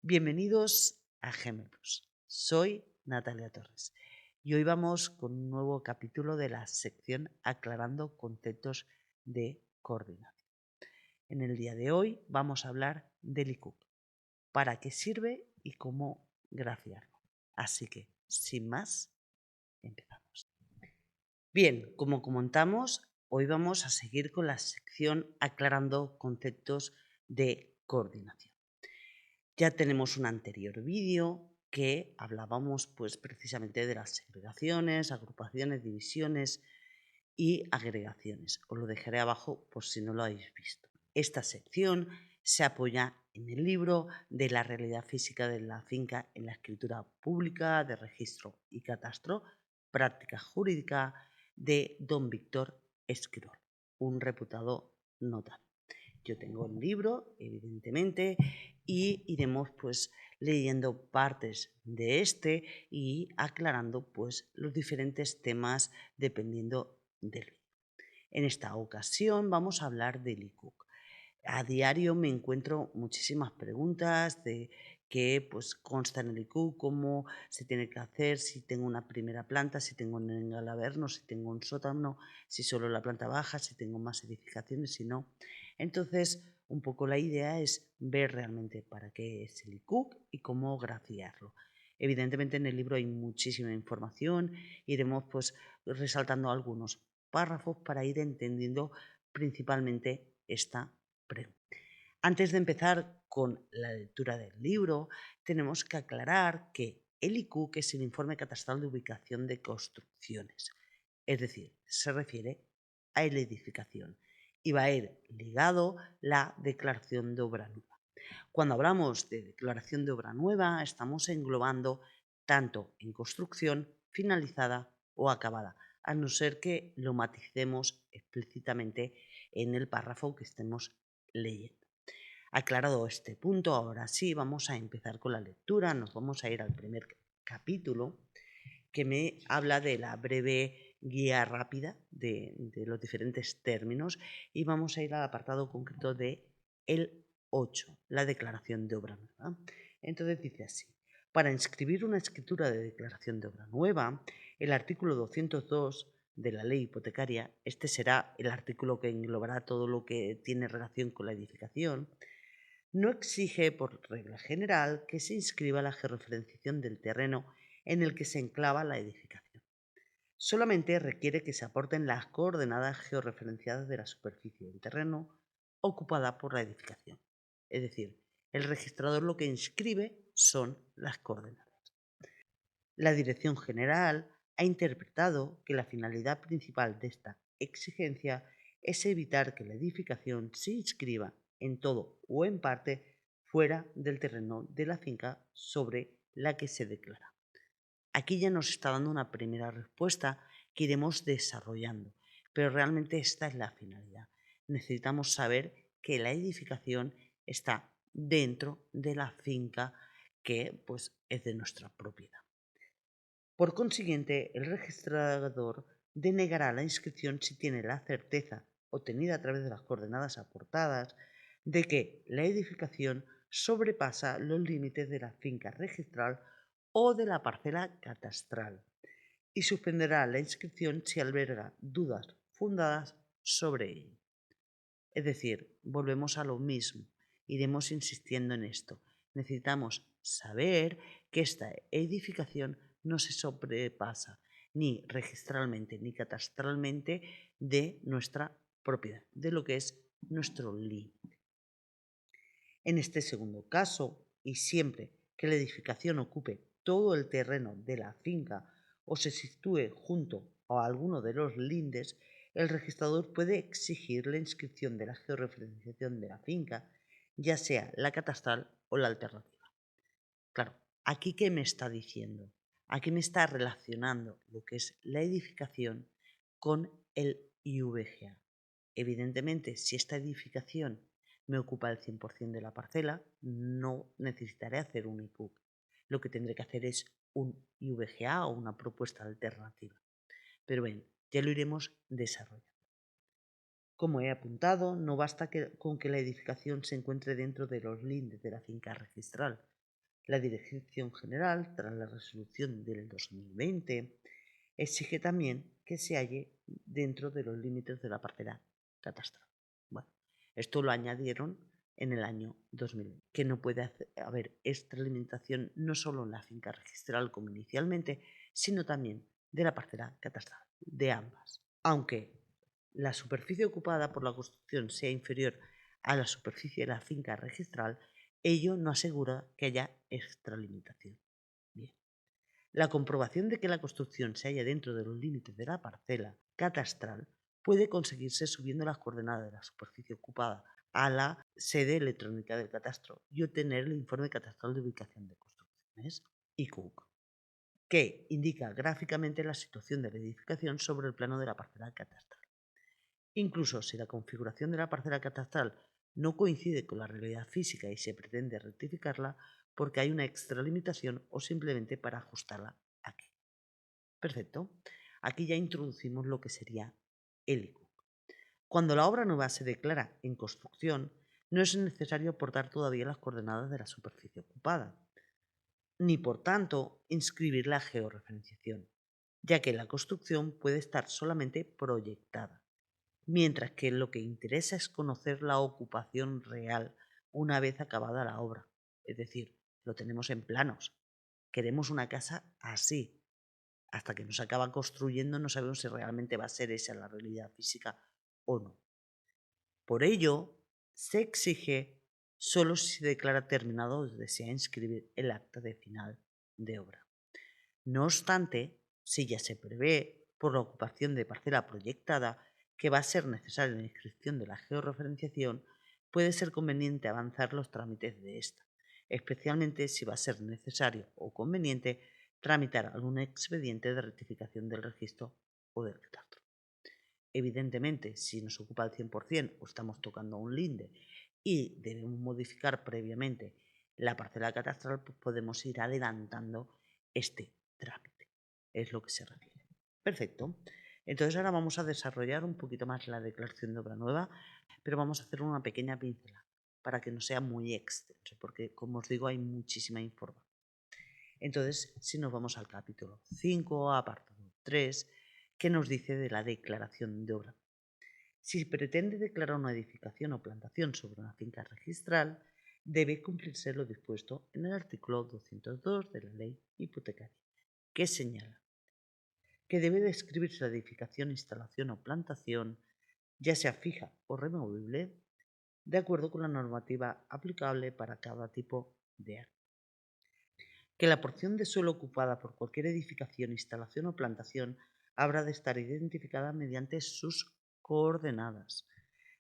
Bienvenidos a Gemelos. Soy Natalia Torres y hoy vamos con un nuevo capítulo de la sección Aclarando conceptos de coordinación. En el día de hoy vamos a hablar del ICUC, para qué sirve y cómo grafiarlo. Así que, sin más, empezamos. Bien, como comentamos, hoy vamos a seguir con la sección Aclarando conceptos de coordinación. Ya tenemos un anterior vídeo que hablábamos precisamente de las segregaciones, agrupaciones, divisiones y agregaciones. Os lo dejaré abajo por si no lo habéis visto. Esta sección se apoya en el libro de la realidad física de la finca en la escritura pública de registro y catastro, práctica jurídica de don Víctor Esquirol, un reputado notario. Yo tengo el libro, evidentemente, y iremos leyendo partes de este y aclarando los diferentes temas dependiendo del libro. En esta ocasión vamos a hablar del ICUC. A diario me encuentro muchísimas preguntas de qué consta en el ICUC, cómo se tiene que hacer, si tengo una primera planta, si tengo un engalaverno, si tengo un sótano, si solo la planta baja, si tengo más edificaciones, si no. Entonces, un poco la idea es ver realmente para qué es el ICUC y cómo grafiarlo. Evidentemente en el libro hay muchísima información, iremos resaltando algunos párrafos para ir entendiendo principalmente esta pregunta. Antes de empezar con la lectura del libro, tenemos que aclarar que el ICUC es el Informe Catastral de Ubicación de Construcciones, es decir, se refiere a la edificación y va a ir ligado la declaración de obra nueva. Cuando hablamos de declaración de obra nueva, estamos englobando tanto en construcción, finalizada o acabada, a no ser que lo maticemos explícitamente en el párrafo que estemos leyendo. Aclarado este punto, ahora sí vamos a empezar con la lectura. Nos vamos a ir al primer capítulo, que me habla de la breve guía rápida de los diferentes términos, y vamos a ir al apartado concreto de el 8, la declaración de obra nueva. Entonces dice así: para inscribir una escritura de declaración de obra nueva, el artículo 202 de la ley hipotecaria, este será el artículo que englobará todo lo que tiene relación con la edificación, no exige por regla general que se inscriba la georreferenciación del terreno en el que se enclava la edificación. Solamente requiere que se aporten las coordenadas georreferenciadas de la superficie del terreno ocupada por la edificación. Es decir, el registrador lo que inscribe son las coordenadas. La Dirección General ha interpretado que la finalidad principal de esta exigencia es evitar que la edificación se inscriba en todo o en parte fuera del terreno de la finca sobre la que se declara. Aquí ya nos está dando una primera respuesta que iremos desarrollando, pero realmente esta es la finalidad. Necesitamos saber que la edificación está dentro de la finca que es de nuestra propiedad. Por consiguiente, el registrador denegará la inscripción si tiene la certeza, obtenida a través de las coordenadas aportadas, de que la edificación sobrepasa los límites de la finca registral o de la parcela catastral, y suspenderá la inscripción si alberga dudas fundadas sobre ello. Es decir, volvemos a lo mismo, iremos insistiendo en esto. Necesitamos saber que esta edificación no se sobrepasa ni registralmente ni catastralmente de nuestra propiedad, de lo que es nuestro límite. En este segundo caso, y siempre que la edificación ocupe todo el terreno de la finca o se sitúe junto a alguno de los lindes, el registrador puede exigir la inscripción de la georreferenciación de la finca, ya sea la catastral o la alternativa. Claro, ¿aquí qué me está diciendo? Aquí me está relacionando lo que es la edificación con el IVGA. Evidentemente, si esta edificación me ocupa el 100% de la parcela, no necesitaré hacer un ICUC. Lo que tendré que hacer es un IVGA o una propuesta alternativa. Pero bien, ya lo iremos desarrollando. Como he apuntado, no basta con que la edificación se encuentre dentro de los lindes de la finca registral. La Dirección General, tras la resolución del 2020, exige también que se halle dentro de los límites de la parcela catastral. Bueno, esto lo añadieron en el año 2020, que no puede haber extralimitación no solo en la finca registral como inicialmente, sino también de la parcela catastral, de ambas. Aunque la superficie ocupada por la construcción sea inferior a la superficie de la finca registral, ello no asegura que haya extralimitación. Bien. La comprobación de que la construcción se halla dentro de los límites de la parcela catastral puede conseguirse subiendo las coordenadas de la superficie ocupada a la sede electrónica del catastro y obtener el informe catastral de ubicación de construcciones, ICUC, que indica gráficamente la situación de la edificación sobre el plano de la parcela catastral. Incluso si la configuración de la parcela catastral no coincide con la realidad física y se pretende rectificarla porque hay una extralimitación o simplemente para ajustarla aquí. Perfecto. Aquí ya introducimos lo que sería el ICUC. Cuando la obra nueva se declara en construcción, no es necesario aportar todavía las coordenadas de la superficie ocupada, ni por tanto inscribir la georreferenciación, ya que la construcción puede estar solamente proyectada, mientras que lo que interesa es conocer la ocupación real una vez acabada la obra. Es decir, lo tenemos en planos. Queremos una casa así. Hasta que no se acaba construyendo no sabemos si realmente va a ser esa la realidad física o no. Por ello, se exige solo si se declara terminado o desea inscribir el acta de final de obra. No obstante, si ya se prevé por la ocupación de parcela proyectada que va a ser necesaria la inscripción de la georreferenciación, puede ser conveniente avanzar los trámites de esta, especialmente si va a ser necesario o conveniente tramitar algún expediente de rectificación del registro o del catastro. Evidentemente, si nos ocupa al 100% o estamos tocando un linde y debemos modificar previamente la parcela catastral, pues podemos ir adelantando este trámite. Es lo que se refiere. Perfecto. Entonces ahora vamos a desarrollar un poquito más la declaración de obra nueva, pero vamos a hacer una pequeña pincelada para que no sea muy extenso, porque como os digo hay muchísima información. Entonces, si nos vamos al capítulo 5, apartado 3, que nos dice de la declaración de obra. Si pretende declarar una edificación o plantación sobre una finca registral, debe cumplirse lo dispuesto en el artículo 202 de la Ley Hipotecaria, que señala que debe describirse la edificación, instalación o plantación, ya sea fija o removible, de acuerdo con la normativa aplicable para cada tipo de área. Que la porción de suelo ocupada por cualquier edificación, instalación o plantación habrá de estar identificada mediante sus coordenadas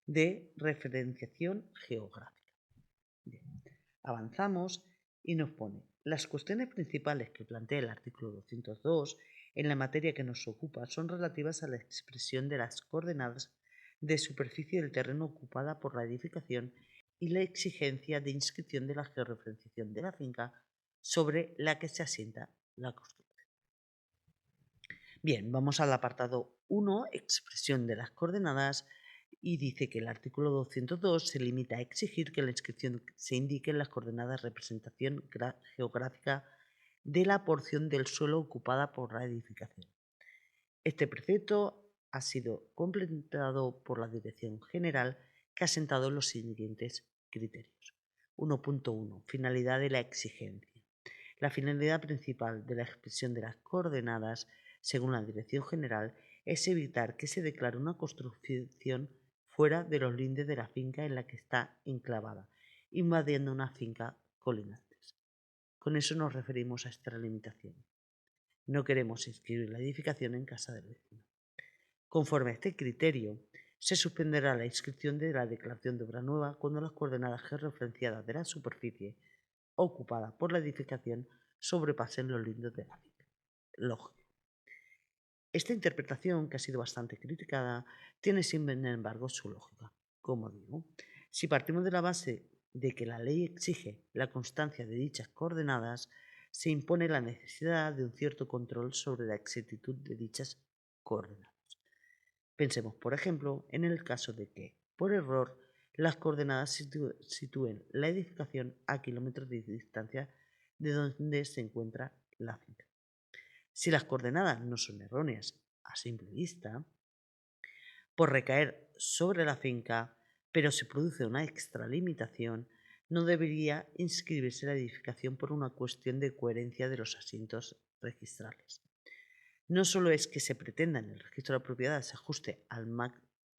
de referenciación geográfica. Bien, avanzamos y nos pone las cuestiones principales que plantea el artículo 202 en la materia que nos ocupa son relativas a la expresión de las coordenadas de superficie del terreno ocupada por la edificación y la exigencia de inscripción de la georreferenciación de la finca sobre la que se asienta la construcción. Bien, vamos al apartado 1, expresión de las coordenadas, y dice que el artículo 202 se limita a exigir que en la inscripción se indiquen las coordenadas de representación geográfica de la porción del suelo ocupada por la edificación. Este precepto ha sido completado por la Dirección General, que ha sentado los siguientes criterios. 1.1. Finalidad de la exigencia. La finalidad principal de la expresión de las coordenadas, según la Dirección General, es evitar que se declare una construcción fuera de los lindes de la finca en la que está enclavada, invadiendo una finca colindantes. Con eso nos referimos a extralimitación. No queremos inscribir la edificación en casa del vecino. Conforme a este criterio, se suspenderá la inscripción de la declaración de obra nueva cuando las coordenadas georreferenciadas de la superficie ocupada por la edificación sobrepasen los lindes de la finca. Lógico. Esta interpretación, que ha sido bastante criticada, tiene sin embargo su lógica. Como digo, si partimos de la base de que la ley exige la constancia de dichas coordenadas, se impone la necesidad de un cierto control sobre la exactitud de dichas coordenadas. Pensemos, por ejemplo, en el caso de que, por error, las coordenadas sitúen la edificación a kilómetros de distancia de donde se encuentra la finca. Si las coordenadas no son erróneas a simple vista, por recaer sobre la finca, pero se produce una extralimitación, no debería inscribirse la edificación por una cuestión de coherencia de los asientos registrales. No solo es que se pretenda en el registro de la propiedad se ajuste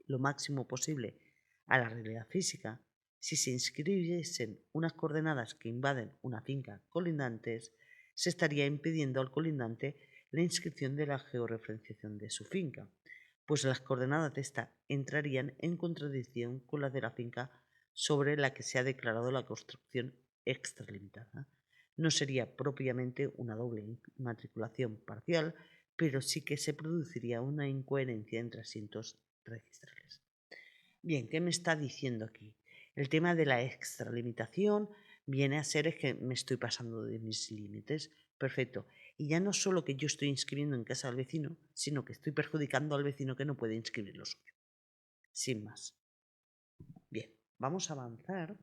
lo máximo posible a la realidad física, si se inscribiesen unas coordenadas que invaden una finca colindantes, se estaría impidiendo al colindante la inscripción de la georreferenciación de su finca, pues las coordenadas de esta entrarían en contradicción con las de la finca sobre la que se ha declarado la construcción extralimitada. No sería propiamente una doble inmatriculación parcial, pero sí que se produciría una incoherencia entre asientos registrales. Bien, ¿qué me está diciendo aquí? El tema de la extralimitación viene a ser es que me estoy pasando de mis límites. Perfecto. Y ya no solo que yo estoy inscribiendo en casa del vecino, sino que estoy perjudicando al vecino que no puede inscribir lo suyo. Sin más. Bien, vamos a avanzar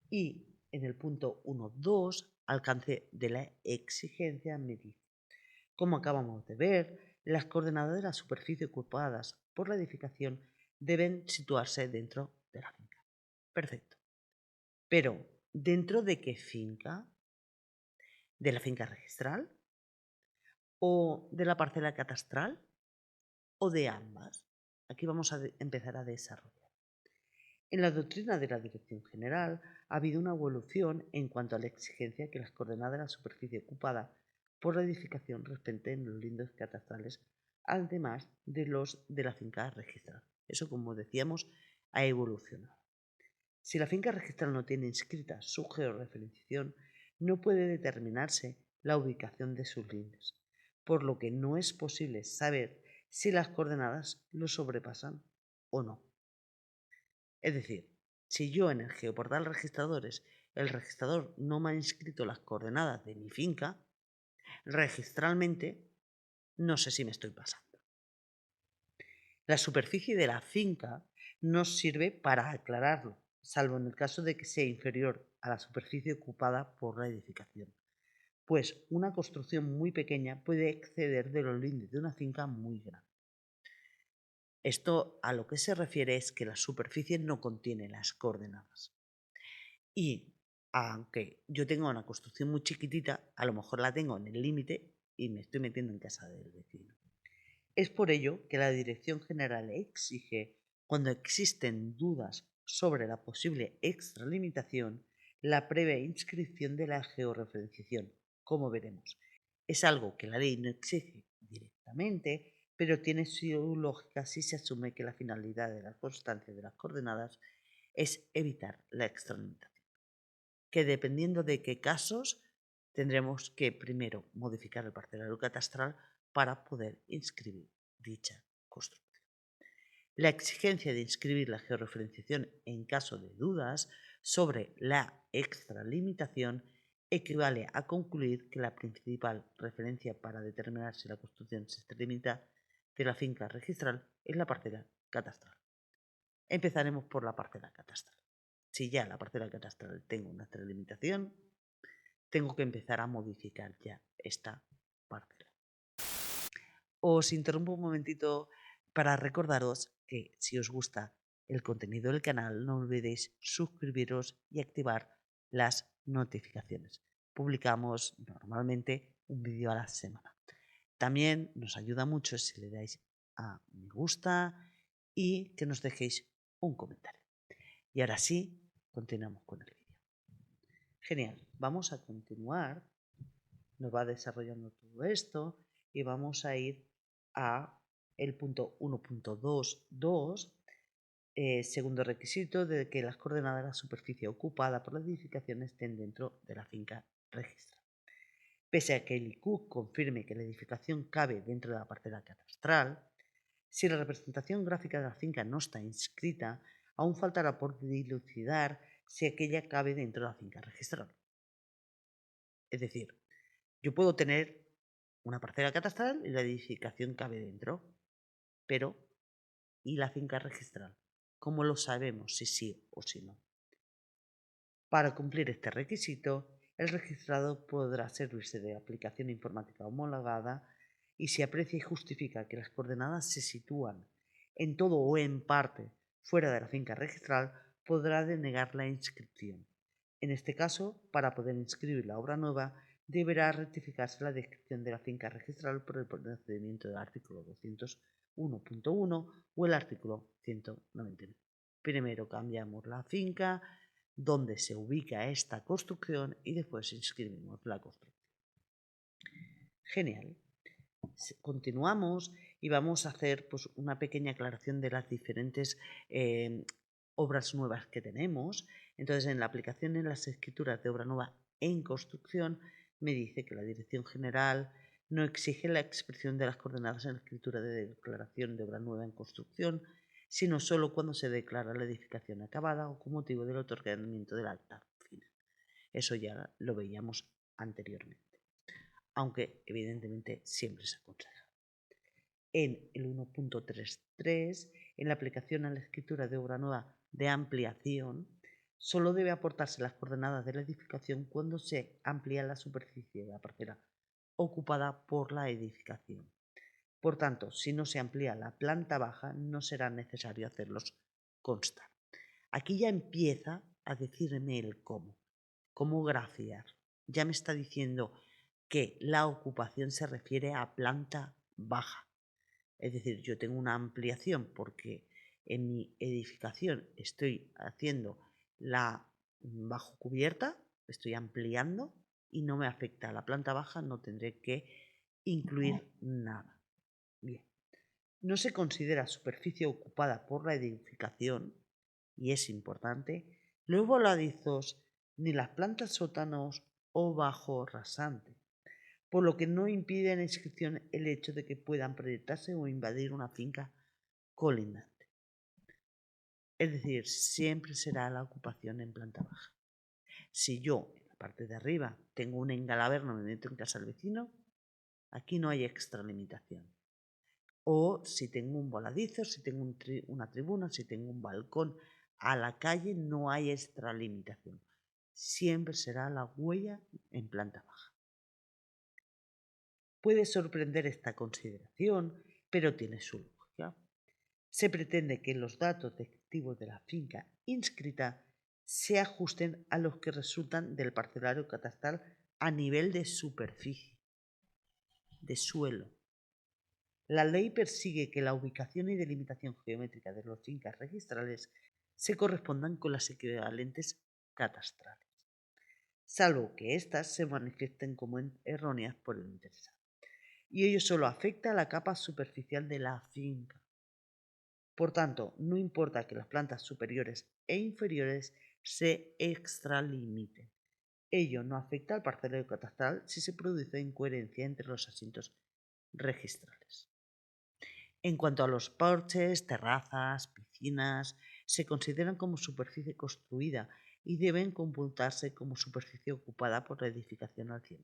y en el punto 1.2, alcance de la exigencia medir. Como acabamos de ver, las coordenadas de la superficie ocupadas por la edificación deben situarse dentro de la finca. Perfecto. Pero, ¿dentro de qué finca? ¿De la finca registral? ¿O de la parcela catastral? ¿O de ambas? Aquí vamos a empezar a desarrollar. En la doctrina de la Dirección General ha habido una evolución en cuanto a la exigencia que las coordenadas de la superficie ocupada por la edificación respeten los lindes catastrales, además de los de la finca registral. Eso, como decíamos, ha evolucionado. Si la finca registral no tiene inscrita su georreferenciación, no puede determinarse la ubicación de sus lindes, por lo que no es posible saber si las coordenadas lo sobrepasan o no. Es decir, si yo en el geoportal registradores el registrador no me ha inscrito las coordenadas de mi finca, registralmente no sé si me estoy pasando. La superficie de la finca nos sirve para aclararlo, salvo en el caso de que sea inferior a la superficie ocupada por la edificación, pues una construcción muy pequeña puede exceder de los lindes de una finca muy grande. Esto a lo que se refiere es que la superficie no contiene las coordenadas. Y aunque yo tenga una construcción muy chiquitita, a lo mejor la tengo en el límite y me estoy metiendo en casa del vecino. Es por ello que la Dirección General exige, cuando existen dudas sobre la posible extralimitación, la previa inscripción de la georreferenciación, como veremos. Es algo que la ley no exige directamente, pero tiene su lógica si se asume que la finalidad de la constancia de las coordenadas es evitar la extralimitación, que dependiendo de qué casos tendremos que primero modificar el parcelero catastral para poder inscribir dicha construcción. La exigencia de inscribir la georreferenciación en caso de dudas sobre la extralimitación equivale a concluir que la principal referencia para determinar si la construcción se extralimita de la finca registral es la parcela catastral. Empezaremos por la parcela catastral. Si ya la parcela catastral tengo una extralimitación, tengo que empezar a modificar ya esta parcela. Os interrumpo un momentito para recordaros que si os gusta el contenido del canal, no olvidéis suscribiros y activar las notificaciones. Publicamos normalmente un vídeo a la semana. También nos ayuda mucho si le dais a me gusta y que nos dejéis un comentario. Y ahora sí, continuamos con el vídeo. Genial, vamos a continuar, nos va desarrollando todo esto y vamos a ir a el punto 1.2.2, segundo requisito de que las coordenadas de la superficie ocupada por la edificación estén dentro de la finca registrada. Pese a que el IQ confirme que la edificación cabe dentro de la parcela catastral, si la representación gráfica de la finca no está inscrita, aún faltará por dilucidar si aquella cabe dentro de la finca registrada. Es decir, yo puedo tener una parcela catastral y la edificación cabe dentro, pero ¿y la finca registral? ¿Cómo lo sabemos si sí o si no? Para cumplir este requisito, el registrado podrá servirse de aplicación informática homologada y si aprecia y justifica que las coordenadas se sitúan en todo o en parte fuera de la finca registral, podrá denegar la inscripción. En este caso, para poder inscribir la obra nueva, deberá rectificarse la descripción de la finca registral por el procedimiento del artículo 201.1 o el artículo 199. Primero cambiamos la finca, donde se ubica esta construcción y después inscribimos la construcción. Genial. Continuamos y vamos a hacer pues, una pequeña aclaración de las diferentes obras nuevas que tenemos. Entonces, en la aplicación en las escrituras de obra nueva en construcción, me dice que la Dirección General no exige la expresión de las coordenadas en la escritura de declaración de obra nueva en construcción, sino solo cuando se declara la edificación acabada o con motivo del otorgamiento del acta final. Eso ya lo veíamos anteriormente, aunque evidentemente siempre se aconseja. En el 1.33, en la aplicación a la escritura de obra nueva de ampliación, solo debe aportarse las coordenadas de la edificación cuando se amplía la superficie de la parcela ocupada por la edificación. Por tanto, si no se amplía la planta baja, no será necesario hacerlos constar. Aquí ya empieza a decirme el cómo grafiar. Ya me está diciendo que la ocupación se refiere a planta baja. Es decir, yo tengo una ampliación porque en mi edificación estoy haciendo la bajo cubierta, estoy ampliando y no me afecta a la planta baja, no tendré que incluir nada. Bien, no se considera superficie ocupada por la edificación, y es importante, los voladizos ni las plantas sótanos o bajo rasante, por lo que no impide la inscripción el hecho de que puedan proyectarse o invadir una finca colindante. Es decir, siempre será la ocupación en planta baja. Si yo, en la parte de arriba, tengo un engalaverno, me meto en casa del vecino, aquí no hay extralimitación. O si tengo un voladizo, si tengo una tribuna, si tengo un balcón a la calle, no hay extralimitación. Siempre será la huella en planta baja. Puede sorprender esta consideración, pero tiene su lógica. Se pretende que los datos descriptivos de la finca inscrita se ajusten a los que resultan del parcelario catastral a nivel de superficie, de suelo. La ley persigue que la ubicación y delimitación geométrica de las fincas registrales se correspondan con las equivalentes catastrales, salvo que éstas se manifiesten como erróneas por el interesado. Y ello solo afecta a la capa superficial de la finca. Por tanto, no importa que las plantas superiores e inferiores se extralimiten. Ello no afecta al parcelero catastral si se produce incoherencia entre los asientos registrales. En cuanto a los porches, terrazas, piscinas, se consideran como superficie construida y deben computarse como superficie ocupada por la edificación al 100%.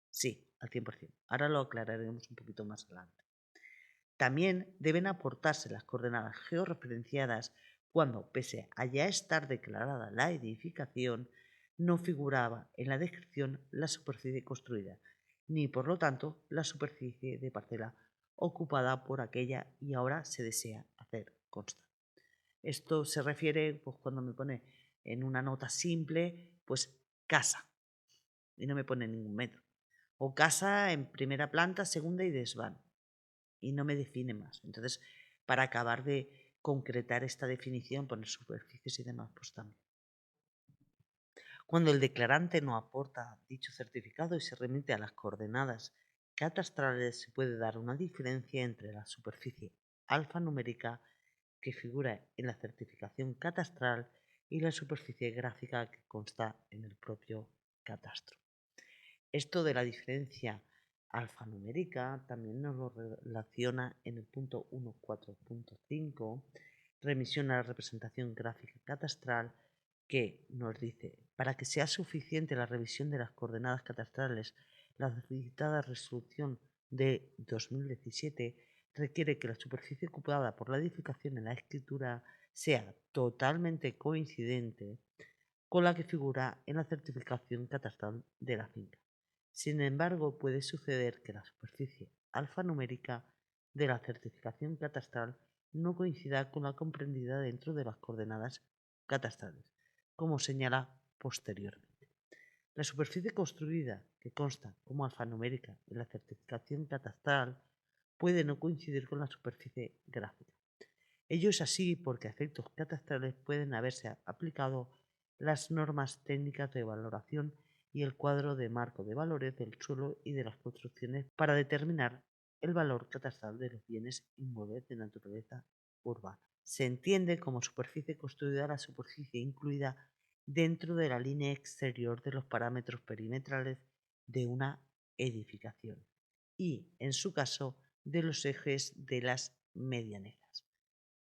Sí, al 100%. Ahora lo aclararemos un poquito más adelante. También deben aportarse las coordenadas georreferenciadas cuando, pese a ya estar declarada la edificación, no figuraba en la descripción la superficie construida, ni por lo tanto la superficie de parcela ocupada por aquella y ahora se desea hacer constar. Esto se refiere pues, cuando me pone en una nota simple, pues casa, y no me pone ningún metro. O casa en primera planta, segunda y desván, y no me define más. Entonces, para acabar de concretar esta definición, poner superficies y demás, pues también. Cuando el declarante no aporta dicho certificado y se remite a las coordenadas catastrales, se puede dar una diferencia entre la superficie alfanumérica que figura en la certificación catastral y la superficie gráfica que consta en el propio catastro. Esto de la diferencia alfanumérica también nos lo relaciona en el punto 1.4.5, remisión a la representación gráfica catastral, que nos dice, para que sea suficiente la revisión de las coordenadas catastrales, la citada resolución de 2017 requiere que la superficie ocupada por la edificación en la escritura sea totalmente coincidente con la que figura en la certificación catastral de la finca. Sin embargo, puede suceder que la superficie alfanumérica de la certificación catastral no coincida con la comprendida dentro de las coordenadas catastrales, como señala posteriormente. La superficie construida que consta como alfanumérica en la certificación catastral puede no coincidir con la superficie gráfica. Ello es así porque a efectos catastrales pueden haberse aplicado las normas técnicas de valoración y el cuadro de marco de valores del suelo y de las construcciones para determinar el valor catastral de los bienes inmuebles de naturaleza urbana. Se entiende como superficie construida la superficie incluida dentro de la línea exterior de los parámetros perimetrales de una edificación y, en su caso, de los ejes de las medianeras.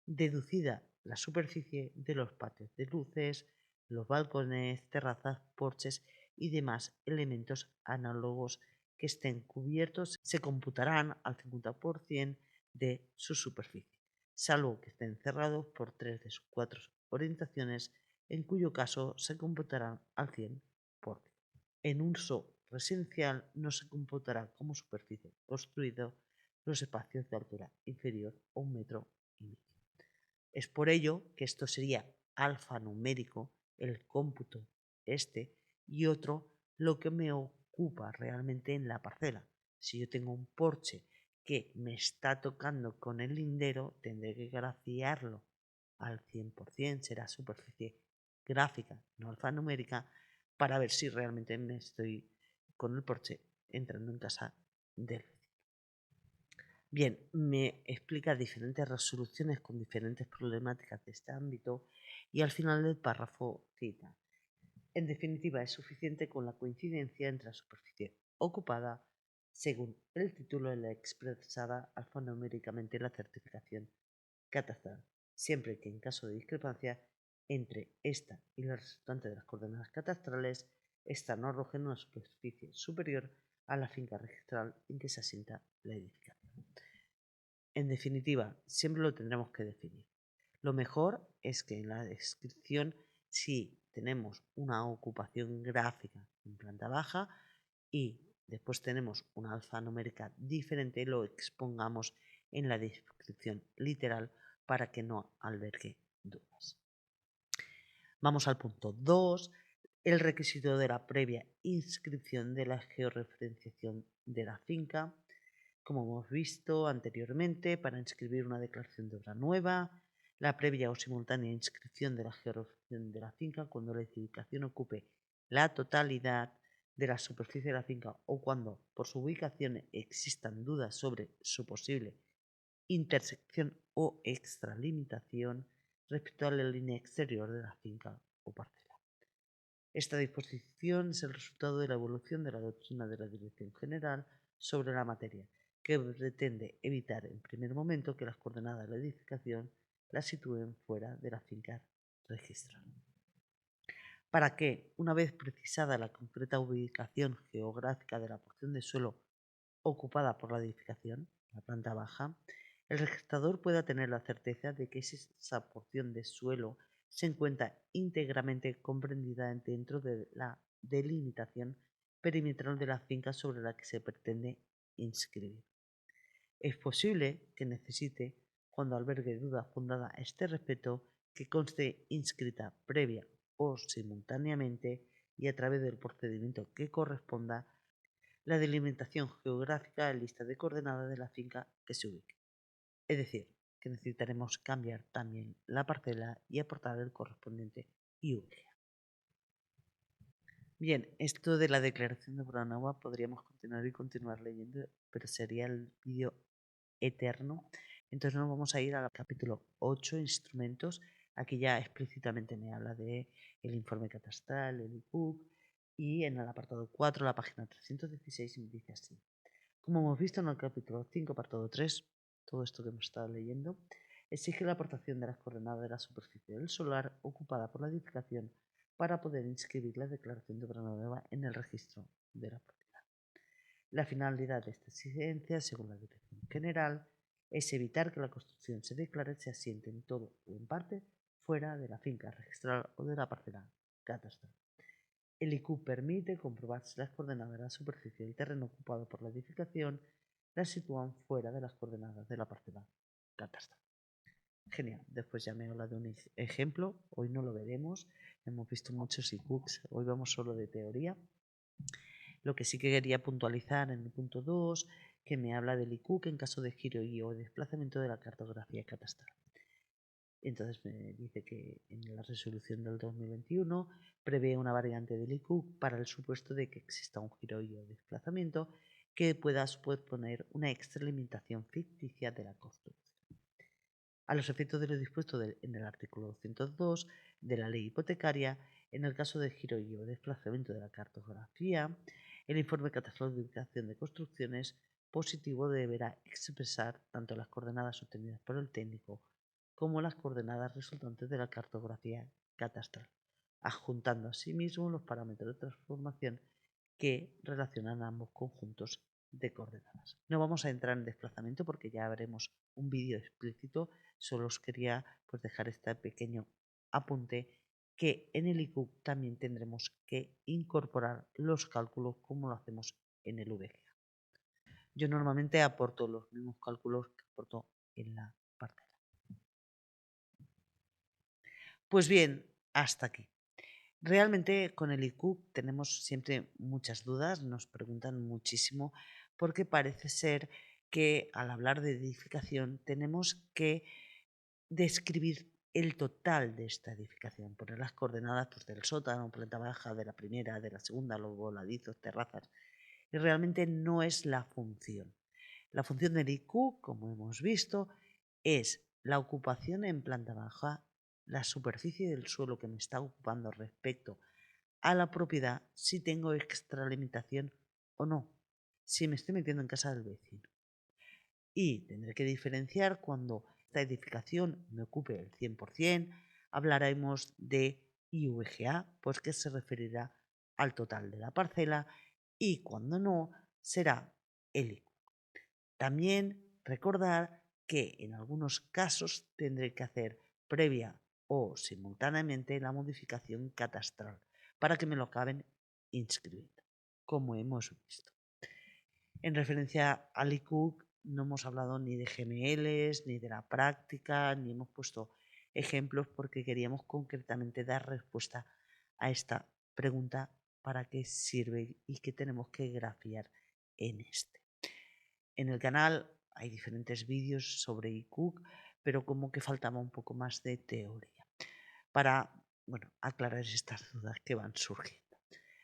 Deducida la superficie de los patios de luces, los balcones, terrazas, porches y demás elementos análogos que estén cubiertos, se computarán al 50% de su superficie, salvo que estén cerrados por 3 de sus 4 orientaciones, en cuyo caso se computarán al 100%. En uso residencial no se computará como superficie construido los espacios de altura inferior a 1,5 metros. Es por ello que esto sería alfanumérico, el cómputo este, y otro lo que me ocupa realmente en la parcela. Si yo tengo un porche que me está tocando con el lindero, tendré que grafiarlo al 100%, será superficie gráfica, no alfanumérica, para ver si realmente me estoy con el porche entrando en casa del vecino. Bien, me explica diferentes resoluciones con diferentes problemáticas de este ámbito y al final del párrafo cita: en definitiva, es suficiente con la coincidencia entre la superficie ocupada según el título de la expresada alfanuméricamente en la certificación catastral, siempre que en caso de discrepancia entre esta y la resultante de las coordenadas catastrales, esta no arroje una superficie superior a la finca registral en que se asienta la edificación. En definitiva, siempre lo tendremos que definir. Lo mejor es que en la descripción, si tenemos una ocupación gráfica en planta baja y después tenemos una alfanumérica diferente, lo expongamos en la descripción literal para que no albergue dudas. Vamos al punto 2, el requisito de la previa inscripción de la georreferenciación de la finca. Como hemos visto anteriormente, para inscribir una declaración de obra nueva, la previa o simultánea inscripción de la georreferenciación de la finca cuando la edificación ocupe la totalidad de la superficie de la finca o cuando por su ubicación existan dudas sobre su posible intersección o extralimitación respecto a la línea exterior de la finca o parcela. Esta disposición es el resultado de la evolución de la doctrina de la Dirección General sobre la materia, que pretende evitar en primer momento que las coordenadas de la edificación la sitúen fuera de la finca registrada, para que, una vez precisada la concreta ubicación geográfica de la porción de suelo ocupada por la edificación, la planta baja, el registrador pueda tener la certeza de que esa porción de suelo se encuentra íntegramente comprendida dentro de la delimitación perimetral de la finca sobre la que se pretende inscribir. Es posible que necesite, cuando albergue duda fundada a este respecto, que conste inscrita previa o simultáneamente y a través del procedimiento que corresponda la delimitación geográfica en lista de coordenadas de la finca que se ubique. Es decir, que necesitaremos cambiar también la parcela y aportar el correspondiente IUG. Bien, esto de la declaración de obra nueva podríamos continuar leyendo, pero sería el vídeo eterno. Entonces nos vamos a ir al capítulo 8, instrumentos. Aquí ya explícitamente me habla de el informe catastral, el IPUC, y en el apartado 4, la página 316, me dice así: como hemos visto en el capítulo 5, apartado 3, todo esto que hemos estado leyendo, exige la aportación de las coordenadas de la superficie del solar ocupada por la edificación para poder inscribir la declaración de obra nueva en el registro de la propiedad. La finalidad de esta exigencia, según la Dirección General, es evitar que la construcción se declare se asiente en todo o en parte fuera de la finca registral o de la parcela catastral. El IQ permite comprobar si las coordenadas de la superficie del terreno ocupado por la edificación las sitúan fuera de las coordenadas de la parcela catastral. Genial. Después ya me habla de un ejemplo. Hoy no lo veremos. Hemos visto muchos IQs. Hoy vamos solo de teoría. Lo que sí que quería puntualizar en el punto 2, que me habla del IQ en caso de giro y o desplazamiento de la cartografía catastral. Entonces me dice que en la resolución del 2021 prevé una variante del IQ para el supuesto de que exista un giro y o desplazamiento que pueda suponer una extralimitación ficticia de la construcción. A los efectos de lo dispuesto en el artículo 202 de la ley hipotecaria, en el caso de giro y o desplazamiento de la cartografía, el informe catastral de ubicación de construcciones positivo deberá expresar tanto las coordenadas obtenidas por el técnico como las coordenadas resultantes de la cartografía catastral, adjuntando asimismo los parámetros de transformación que relacionan ambos conjuntos de coordenadas. No vamos a entrar en desplazamiento porque ya veremos un vídeo explícito, solo os quería dejar este pequeño apunte que en el IQ también tendremos que incorporar los cálculos como lo hacemos en el VGA. Yo normalmente aporto los mismos cálculos que aporto en la parcela. Pues bien, hasta aquí. Realmente con el IQ tenemos siempre muchas dudas, nos preguntan muchísimo porque parece ser que al hablar de edificación tenemos que describir el total de esta edificación, poner las coordenadas del sótano, planta baja, de la primera, de la segunda, los voladizos, terrazas, y realmente no es la función. La función del IQ, como hemos visto, es la ocupación en planta baja, la superficie del suelo que me está ocupando respecto a la propiedad, si tengo extralimitación o no, si me estoy metiendo en casa del vecino. Y tendré que diferenciar cuando esta edificación me ocupe el 100%, hablaremos de IVGA, pues que se referirá al total de la parcela, y cuando no, será el IQ. También recordar que en algunos casos tendré que hacer previa o simultáneamente la modificación catastral para que me lo acaben inscribiendo, como hemos visto. En referencia al IQ no hemos hablado ni de GMLs, ni de la práctica, ni hemos puesto ejemplos porque queríamos concretamente dar respuesta a esta pregunta para qué sirve y qué tenemos que grafiar en este. En el canal hay diferentes vídeos sobre IQ, pero como que faltaba un poco más de teoría para aclarar estas dudas que van surgiendo.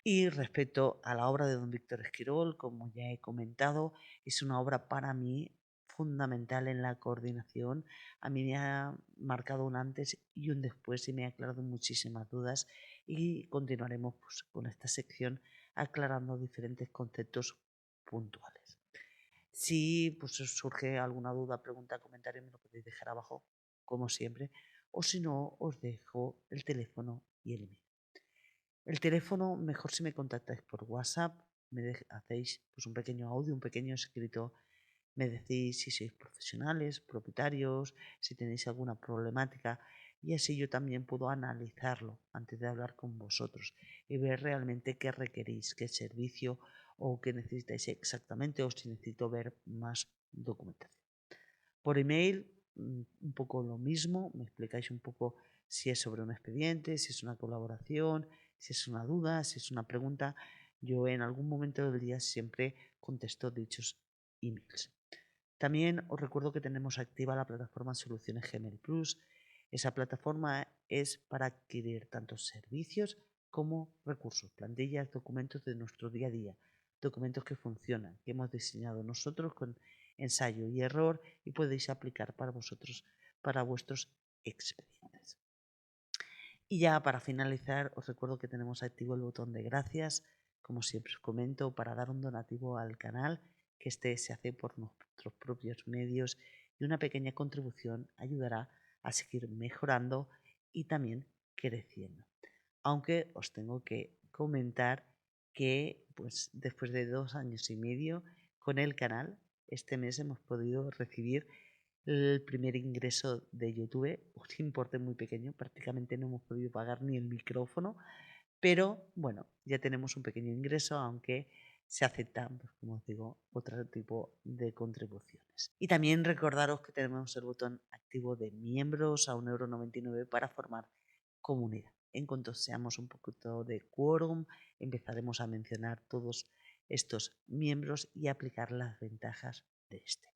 Y respecto a la obra de don Víctor Esquirol, como ya he comentado, es una obra para mí fundamental en la coordinación. A mí me ha marcado un antes y un después y me ha aclarado muchísimas dudas y continuaremos con esta sección aclarando diferentes conceptos puntuales. Si os surge alguna duda, pregunta, comentario, me lo podéis dejar abajo, como siempre, o si no, os dejo el teléfono y el email. El teléfono, mejor si me contactáis por WhatsApp, me hacéis un pequeño audio, un pequeño escrito, me decís si sois profesionales, propietarios, si tenéis alguna problemática y así yo también puedo analizarlo antes de hablar con vosotros y ver realmente qué requerís, qué servicio o qué necesitáis exactamente o si necesito ver más documentación. Por email, un poco lo mismo, me explicáis un poco si es sobre un expediente, si es una colaboración, si es una duda, si es una pregunta. Yo en algún momento del día siempre contesto dichos emails. También os recuerdo que tenemos activa la plataforma Soluciones Gmail Plus. Esa plataforma es para adquirir tanto servicios como recursos, plantillas, documentos de nuestro día a día, documentos que funcionan, que hemos diseñado nosotros con ensayo y error y podéis aplicar para vosotros, para vuestros expedientes. Y ya para finalizar, os recuerdo que tenemos activo el botón de gracias, como siempre os comento, para dar un donativo al canal, que se hace por nuestros propios medios y una pequeña contribución ayudará a seguir mejorando y también creciendo. Aunque os tengo que comentar que después de 2 años y medio con el canal, este mes hemos podido recibir el primer ingreso de YouTube, un importe muy pequeño, prácticamente no hemos podido pagar ni el micrófono, pero bueno, ya tenemos un pequeño ingreso, aunque se aceptan, pues, como os digo, otro tipo de contribuciones. Y también recordaros que tenemos el botón activo de miembros a 1,99 € para formar comunidad. En cuanto seamos un poquito de quórum, empezaremos a mencionar todos estos miembros y aplicar las ventajas de este.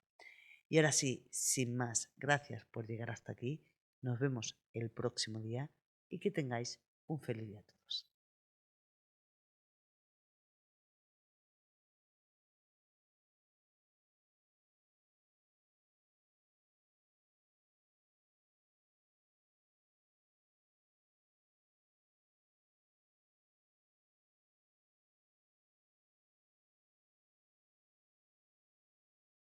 Y ahora sí, sin más, gracias por llegar hasta aquí. Nos vemos el próximo día y que tengáis un feliz día a todos.